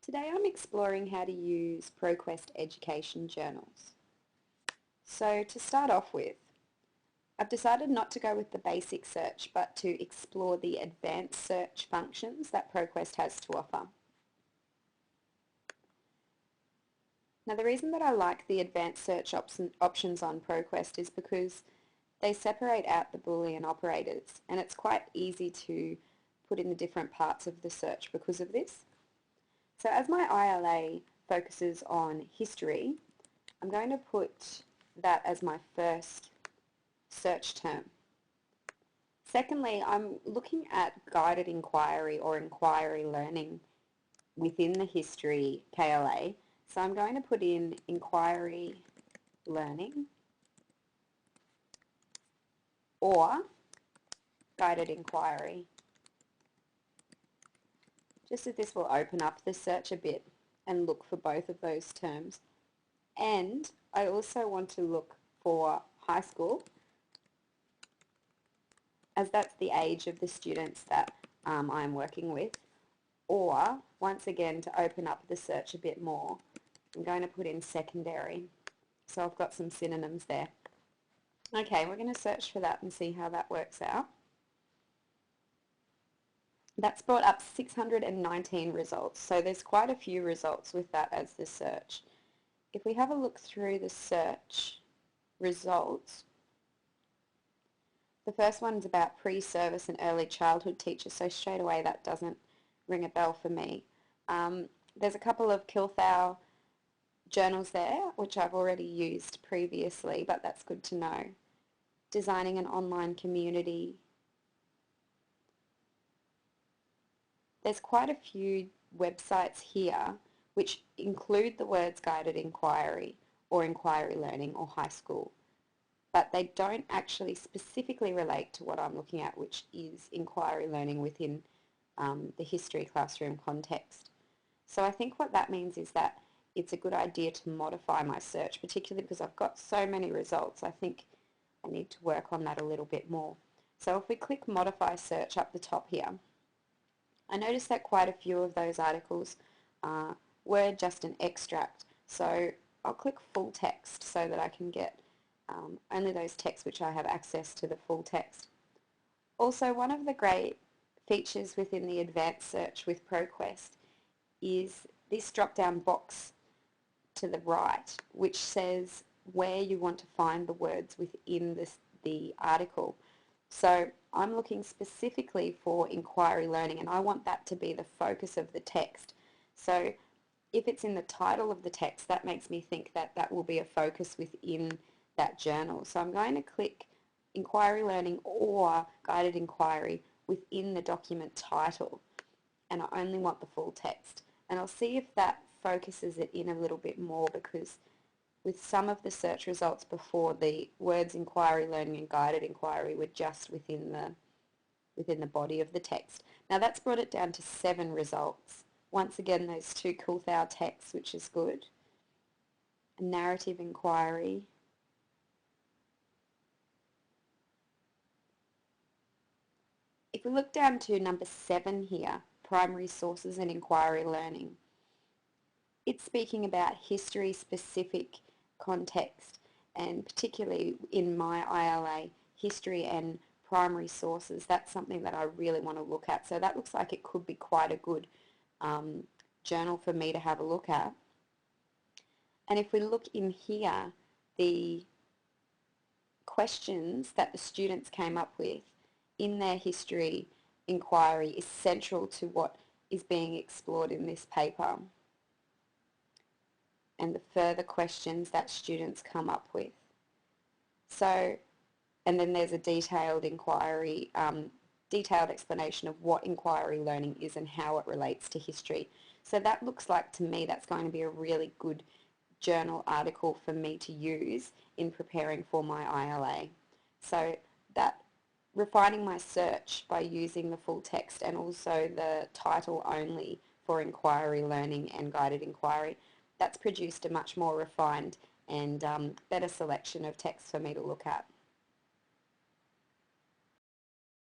Today I'm exploring how to use Proquest education journals. So to start off with, I've decided not to go with the basic search but to explore the advanced search functions that Proquest has to offer. Now the reason that I like the advanced search options on Proquest is because they separate out the Boolean operators and it's quite easy to put in the different parts of the search because of this. So as my ILA focuses on history, I'm going to put that as my first search term. Secondly, I'm looking at guided inquiry or inquiry learning within the history KLA. So I'm going to put in inquiry learning or guided inquiry. Just so this will open up the search a bit and look for both of those terms. And I also want to look for high school, as that's the age of the students that I'm working with. Or, once again, to open up the search a bit more, I'm going to put in secondary. So I've got some synonyms there. Okay, we're going to search for that and see how that works out. That's brought up 619 results, so there's quite a few results with that as the search. If we have a look through the search results, the first one's about pre-service and early childhood teachers, so straight away that doesn't ring a bell for me. There's a couple of Kilthau journals there, which I've already used previously, but that's good to know. Designing an online community. There's quite a few websites here which include the words guided inquiry or inquiry learning or high school, but they don't actually specifically relate to what I'm looking at, which is inquiry learning within the history classroom context. So I think what that means is that it's a good idea to modify my search, particularly because I've got so many results. I think I need to work on that a little bit more. So if we click modify search up the top here, I noticed that quite a few of those articles were just an extract. So I'll click full text so that I can get only those texts which I have access to the full text. Also, one of the great features within the advanced search with Proquest is this drop-down box to the right, which says where you want to find the words within the article. So I'm looking specifically for inquiry learning and I want that to be the focus of the text. So if it's in the title of the text, that makes me think that that will be a focus within that journal. So I'm going to click inquiry learning or guided inquiry within the document title, and I only want the full text. And I'll see if that focuses it in a little bit more, because with some of the search results before, the words inquiry learning and guided inquiry were just within the body of the text. Now that's brought it down to 7 results. Once again, those 2 Kilthau texts, which is good. A narrative inquiry. If we look down to number 7 here, primary sources and inquiry learning, it's speaking about history-specific context, and particularly in my ILA, history and primary sources. That's something that I really want to look at. So that looks like it could be quite a good journal for me to have a look at. And if we look in here, the questions that the students came up with in their history inquiry is central to what is being explored in this paper, and the further questions that students come up with. So, and then there's a detailed inquiry, detailed explanation of what inquiry learning is and how it relates to history. So that looks like, to me, that's going to be a really good journal article for me to use in preparing for my ILA. So that refining my search by using the full text and also the title only for inquiry learning and guided inquiry, that's produced a much more refined and better selection of text for me to look at.